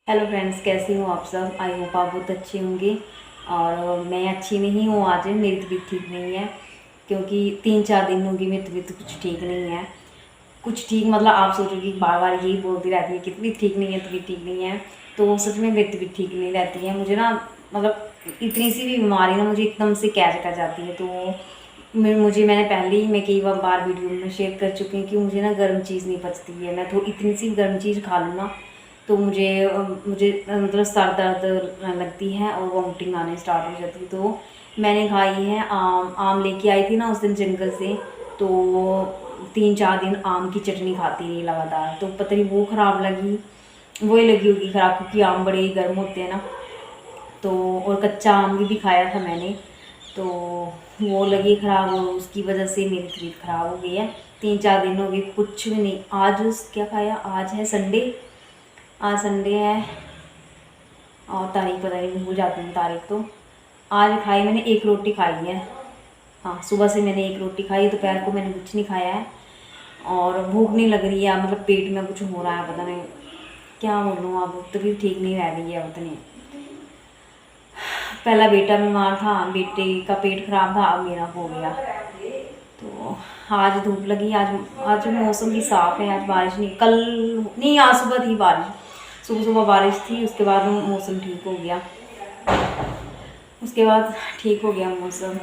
Hello friends, कैसी हो आप सब। आई होप आप बहुत अच्छे होंगे। और मैं अच्छी नहीं हूँ, आज मेरी तबीयत ठीक नहीं है क्योंकि 3-4 दिन होगी मेरी तबीयत कुछ ठीक नहीं है। कुछ ठीक मतलब आप सोचोगे बार बार यही बोलती रहती है कि तबीयत ठीक नहीं है, तबीयत ठीक नहीं है। तो सच में मेरी तबीयत ठीक नहीं रहती है। मुझे ना मतलब इतनी सी भी बीमारी ना मुझे एकदम से कैच कर जाती है। तो मैंने पहले ही मैं कई बार वीडियो में शेयर कर चुकी हूँ कि मुझे ना गर्म चीज़ नहीं पचती है। मैं तो इतनी सी गर्म चीज़ खा लूँ ना तो मुझे मतलब सर दर्द लगती है और वॉमिटिंग आने स्टार्ट हो जाती है। तो मैंने खाई है आम। आम लेके आई थी ना उस दिन जंगल से, तो 3-4 दिन आम की चटनी खाती रही लगातार। तो पता नहीं वो ख़राब लगी, वही लगी होगी ख़राब, क्योंकि आम बड़े ही गर्म होते हैं ना। तो और कच्चा आम भी खाया था मैंने, तो वो लगी ख़राब और उसकी वजह से मेरी तबीयत ख़राब हो गई है। 3-4 दिन हो गए कुछ भी नहीं। आज क्या खाया, आज है संडे। आज संडे है और तारीख पता नहीं, भूल जाती हूँ तारीख। तो आज खाई मैंने, एक रोटी खाई है। हाँ, सुबह से मैंने एक रोटी खाई है, दोपहर को मैंने कुछ नहीं खाया है। और भूख नहीं लग रही है, मतलब पेट में कुछ हो रहा है, पता नहीं क्या बोलूँ। अब तबीयत ठीक नहीं रह रही है, पता नहीं। पहला बेटा बीमार था, बेटे का पेट खराब था, अब मेरा हो गया। तो आज धूप लगी, आज आज मौसम भी साफ़ है, आज बारिश नहीं, कल नहीं, आज सुबह थी बारिश। सुबह सुबह बारिश थी, उसके बाद मौसम ठीक हो गया। उसके बाद ठीक हो गया मौसम।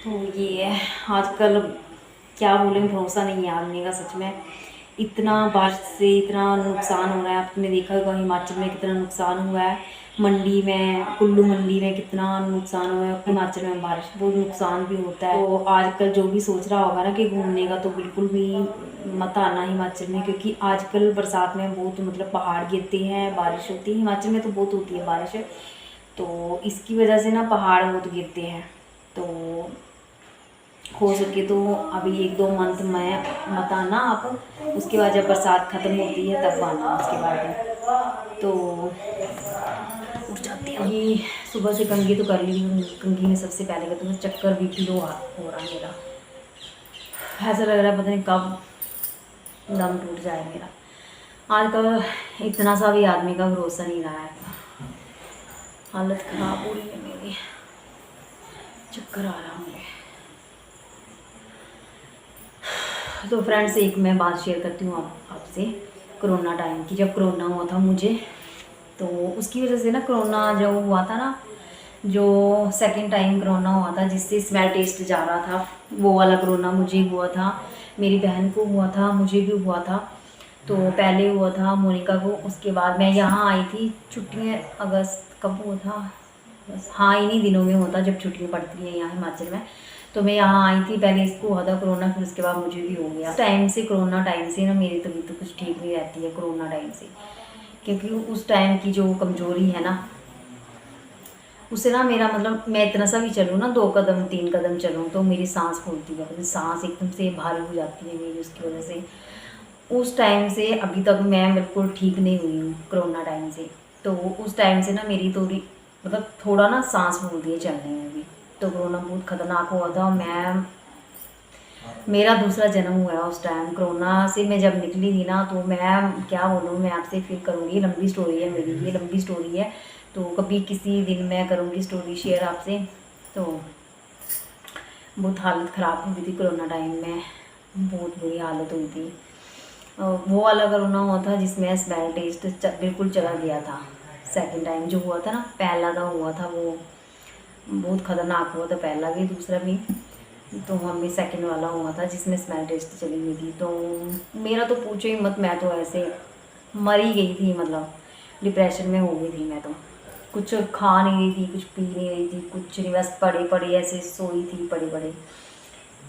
तो ये है आजकल, क्या बोलें, भरोसा नहीं है आदमी का सच में। इतना बारिश से इतना नुकसान हो रहा है। आपने देखा होगा हिमाचल में कितना नुकसान हुआ है। मंडी में, कुल्लू मंडी में कितना नुकसान हुआ है। हिमाचल में बारिश बहुत नुकसान भी होता है। तो आजकल जो भी सोच रहा होगा ना कि घूमने का, तो बिल्कुल भी मत आना हिमाचल में, क्योंकि आजकल बरसात में बहुत मतलब पहाड़ गिरते हैं, बारिश होती है। हिमाचल में तो बहुत होती है बारिश, तो इसकी वजह से ना पहाड़ बहुत गिरते हैं। तो हो सके तो अभी 1-2 मंथ में मत आना आप। उसके बाद जब बरसात ख़त्म होती है तब आना उसके बाद में। तो उठ जाती है ये। सुबह से कंघी तो कर ली हूँ। कंघी में सबसे पहले का तो मैं चक्कर BP लो हो रहा है मेरा। ऐसा लग रहा है पता नहीं कब दम टूट जाए मेरा। आजकल इतना सा भी आदमी का भरोसा नहीं रहा है। हालत ख़राब हो रही है मेरी, चक्कर आ रहा मुझे। तो फ्रेंड्स, एक मैं बात शेयर करती हूँ आपसे कोरोना टाइम की। जब कोरोना हुआ था मुझे, तो उसकी वजह से ना, कोरोना जो हुआ था ना, जो सेकंड टाइम कोरोना हुआ था जिससे स्मेल टेस्ट जा रहा था, वो वाला कोरोना मुझे हुआ था, मेरी बहन को हुआ था, मुझे भी हुआ था। तो पहले हुआ था मोनिका को, उसके बाद मैं यहाँ आई थी छुट्टियाँ, अगस्त कब हुआ था, बस हाँ इन्हीं दिनों में होता जब छुट्टियाँ पड़ती हैं यहाँ हिमाचल में। तो मैं यहाँ आई थी, पहले इसको हुआ था कोरोना, फिर उसके बाद मुझे भी हो गया। उस टाइम से, कोरोना टाइम से ना मेरी तबीयत तो कुछ ठीक नहीं रहती है कोरोना टाइम से, क्योंकि उस टाइम की जो कमज़ोरी है ना, उससे ना मेरा मतलब, मैं इतना सा भी चलूँ ना, 2 कदम 3 कदम चलूँ तो मेरी सांस फूलती है, मतलब सांस एकदम से भारी हो जाती है मेरी, उसकी वजह से। उस टाइम से अभी तक मैं बिल्कुल ठीक नहीं हुई हूँ कोरोना टाइम से। तो उस टाइम से ना मेरी थोड़ी मतलब थोड़ा ना सांस फूलती है चलने में भी। तो कोरोना बहुत ख़तरनाक हुआ था। मैं, मेरा दूसरा जन्म हुआ है उस टाइम। कोरोना से मैं जब निकली थी ना, तो मैं क्या बोलूँ, मैं आपसे फिर करूँगी, लंबी स्टोरी है मेरी, ये लंबी स्टोरी है। तो कभी किसी दिन मैं करूँगी स्टोरी शेयर आपसे। तो बहुत हालत ख़राब हुई थी कोरोना टाइम में, बहुत बुरी हालत हुई थी। वो वाला कोरोना हुआ था जिसमें स्मेल टेस्ट बिल्कुल चला गया था। सेकंड टाइम जो हुआ था ना, पहला का हुआ था वो बहुत ख़तरनाक हुआ था, पहला भी दूसरा भी। तो हमें सेकंड वाला हुआ था जिसमें स्मेल टेस्ट चली गई थी। तो मेरा तो पूछो ही मत, मैं तो ऐसे मर ही गई थी, मतलब डिप्रेशन में हो गई थी मैं। तो कुछ खा नहीं रही थी, कुछ पी नहीं रही थी, कुछ नहीं, बस पड़े पड़े ऐसे सोई थी, पड़े पड़े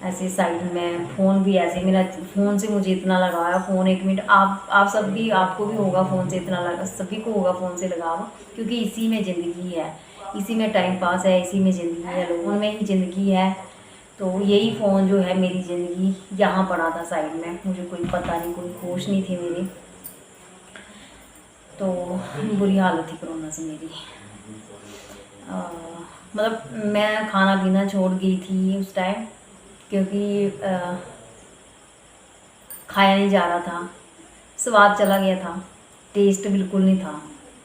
ऐसे साइड में। फ़ोन भी ऐसे, मेरा फ़ोन से मुझे इतना लगाव है, फ़ोन 1 मिनट, आप सब भी, आपको भी होगा फ़ोन से इतना लगा, सभी को होगा फ़ोन से लगाव, क्योंकि इसी में ज़िंदगी है, इसी में टाइम पास है, इसी में ज़िंदगी है, लोगों में ही ज़िंदगी है। तो यही फ़ोन जो है मेरी ज़िंदगी, यहाँ पड़ा था साइड में, मुझे कोई पता नहीं, कोई होश नहीं थी मेरी। तो बुरी हालत थी कोरोना से मेरी। मतलब मैं खाना पीना छोड़ गई थी उस टाइम, क्योंकि खाया नहीं जा रहा था, स्वाद चला गया था। टेस्ट बिल्कुल नहीं था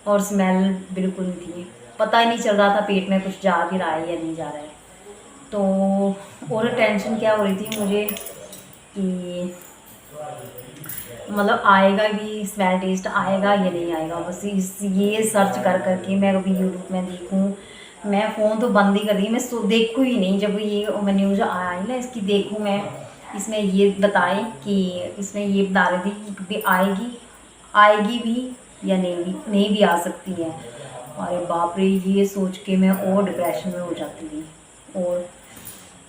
और स्मेल बिल्कुल नहीं थी। पता ही नहीं चल रहा था पेट में कुछ जा भी रहा है या नहीं जा रहा है। तो और टेंशन क्या हो रही थी मुझे कि मतलब आएगा भी, स्मेल टेस्ट आएगा या नहीं आएगा। बस इस ये सर्च कर करके मैं अभी यूट्यूब में देखूँ। मैं फ़ोन तो बंद ही कर दी, मैं देखूँ ही नहीं। जब ये मैं न्यूज़ आई ना इसकी, देखूँ मैं, इसमें ये बताएं कि इसमें ये बता रही थी कि भी आएगी भी या नहीं भी आ सकती है। अरे बाप रे, ये सोच के मैं और डिप्रेशन में हो जाती थी, और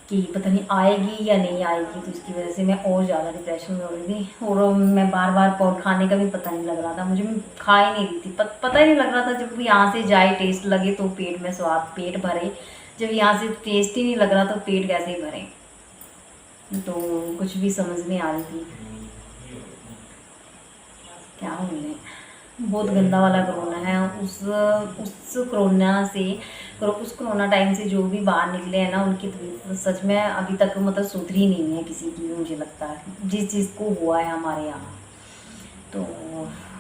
कि पता नहीं आएगी या नहीं आएगी। तो इसकी वजह से मैं और ज़्यादा डिप्रेशन में हो रही थी, और मैं बार बार पौड खाने का भी पता नहीं लग रहा था मुझे। मैं खा ही नहीं रही थी, पता ही नहीं लग रहा था। जब यहाँ से जाए टेस्ट लगे तो पेट में स्वाद, पेट भरे। जब यहाँ से टेस्ट ही नहीं लग रहा तो पेट कैसे ही भरे। तो कुछ भी समझ नहीं आ रही थी क्या बोले। बहुत गंदा वाला कोरोना है। उस कोरोना से, उस कोरोना टाइम से जो भी बाहर निकले हैं ना, उनकी तबीयत सच में अभी तक मतलब सुधरी नहीं है किसी की, मुझे लगता है जिस चीज़ को हुआ है हमारे यहाँ। तो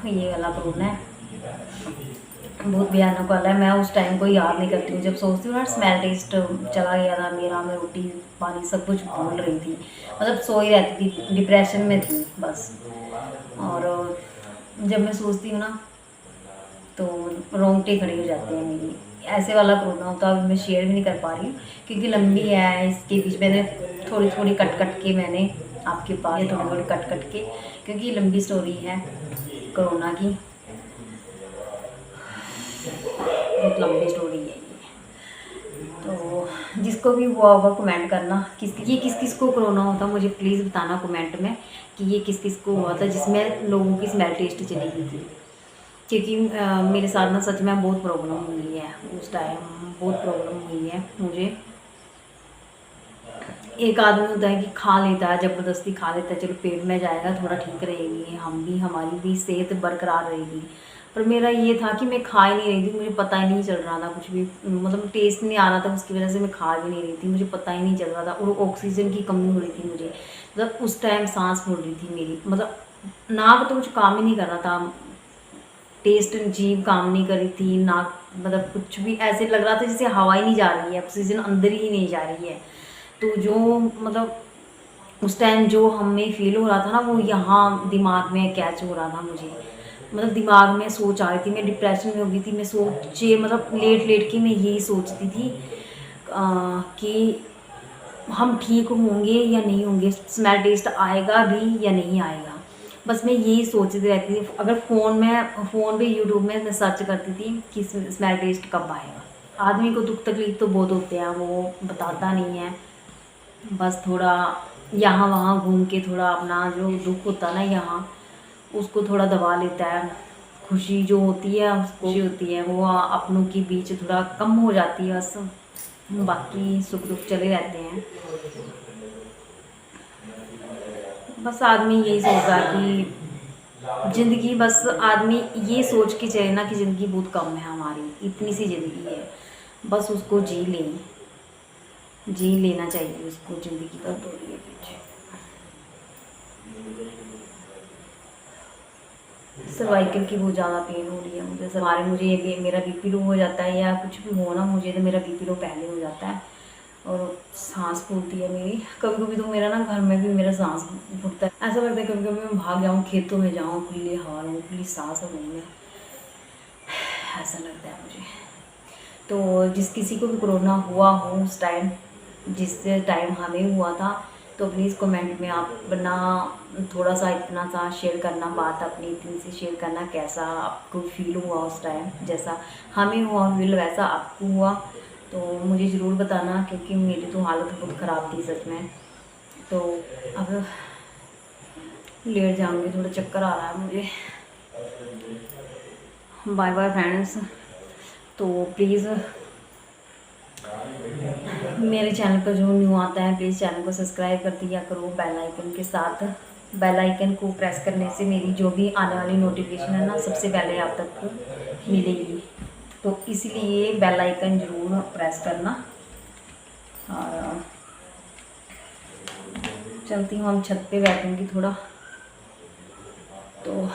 ये वाला कोरोना है, बहुत भयानक वाला है। मैं उस टाइम को याद नहीं करती हूँ। जब सोचती हूँ ना, स्मेल टेस्ट चला गया था मेरा, मैं रोटी पानी सब कुछ भूल रही थी, मतलब सो ही रहती थी, डिप्रेशन में थी बस। और जब मैं सोचती हूँ ना तो रोंगटे खड़े हो जाते हैं मेरी। ऐसे वाला कोरोना होता है, मैं शेयर भी नहीं कर पा रही हूँ क्योंकि लंबी है। इसके बीच मैंने थोड़ी थोड़ी कट कट के मैंने आपके पास थोड़ी थोड़ी कट कट के, क्योंकि लंबी स्टोरी है कोरोना की, बहुत लंबी स्टोरी है ये। तो जिसको भी हुआ होगा कमेंट करना, किस किस को कोरोना होता मुझे प्लीज़ बताना कमेंट में कि ये किस किस को हुआ था जिसमें लोगों की स्मेल टेस्ट चली गई थी। क्योंकि मेरे साथ ना सच में बहुत प्रॉब्लम हुई है उस टाइम, बहुत प्रॉब्लम हुई है मुझे। एक आदमी होता है कि खा लेता है, ज़बरदस्ती खा लेता है, चलो पेट में जाएगा थोड़ा ठीक रहेगी, हम भी, हमारी भी सेहत बरकरार रहेगी। पर मेरा ये था कि मैं खा ही नहीं रही थी, मुझे पता ही नहीं चल रहा था कुछ भी, मतलब टेस्ट नहीं आ रहा था, उसकी वजह से मैं खा भी नहीं रही थी, मुझे पता ही नहीं चल रहा था। और ऑक्सीजन की कमी हो रही थी मुझे, मतलब उस टाइम सांस फूल रही थी मेरी, मतलब नाक तो कुछ काम ही नहीं कर रहा था, टेस्ट जीभ काम नहीं कर रही थी, नाक मतलब कुछ भी ऐसे लग रहा था जैसे हवा ही नहीं जा रही है, ऑक्सीजन अंदर ही नहीं जा रही है। तो जो मतलब उस टाइम जो हमें फील हो रहा था ना, वो यहाँ दिमाग में कैच हो रहा था मुझे, मतलब दिमाग में सोच आ रही थी, मैं डिप्रेशन में हो गई थी। मैं सोचे मतलब लेट लेट के मैं यही सोचती थी कि हम ठीक होंगे या नहीं होंगे, स्मेल टेस्ट आएगा भी या नहीं आएगा। बस मैं यही सोचती रहती थी। अगर फ़ोन पे यूट्यूब में मैं सर्च करती थी कि स्मेल टेस्ट कब आएगा। आदमी को दुख तकलीफ तो बहुत होते हैं, वो बताता नहीं है, बस थोड़ा यहाँ वहाँ घूम के थोड़ा अपना जो दुख होता ना यहाँ, उसको थोड़ा दबा लेता है। खुशी जो होती है, उसको खुशी होती है, वो अपनों के बीच थोड़ा कम हो जाती है बस, बाकी सुख दुख चले रहते हैं। बस आदमी यही सोचता है कि ज़िंदगी, बस आदमी ये सोच के चले ना कि ज़िंदगी बहुत कम है हमारी, इतनी सी ज़िंदगी है, बस उसको जी लेना चाहिए उसको, ज़िंदगी का दौड़िए पीछे। सर्वाइकल की बहुत ज़्यादा पेन हो रही है मुझे ये मेरा बीपी लो हो जाता है या कुछ भी हो ना मुझे, तो मेरा बीपी लो पहले हो जाता है और सांस फूलती है मेरी। कभी कभी तो मेरा ना घर में भी मेरा सांस फूलता है, ऐसा लगता है कभी कभी मैं भाग जाऊँ खेतों में, जाऊँ खुली हवा लूँ, खुली सांस लूँ, ऐसा लगता है मुझे। तो जिस किसी को भी कोरोना हुआ हो उस टाइम, जिस टाइम हमें हुआ था, तो प्लीज़ कमेंट में आप अपना थोड़ा सा इतना सा शेयर करना, बात अपनी इतनी सी शेयर करना, कैसा आपको फील हुआ उस टाइम, जैसा हमें हुआ फील वैसा आपको हुआ तो मुझे ज़रूर बताना, क्योंकि मेरी तो हालत बहुत ख़राब थी सच में। तो अब लेट जाऊँगी, थोड़ा चक्कर आ रहा है मुझे। Bye bye friends. तो प्लीज़ मेरे चैनल पर जो न्यू आता है प्लीज़ चैनल को सब्सक्राइब कर दिया करो बेल आइकन के साथ। बेल आइकन को प्रेस करने से मेरी जो भी आने वाली नोटिफिकेशन है ना, सबसे पहले आप तक मिलेगी, तो इसलिए बेल आइकन ज़रूर प्रेस करना। और चलती हूँ, हम छत पे बैठूँगी थोड़ा, तो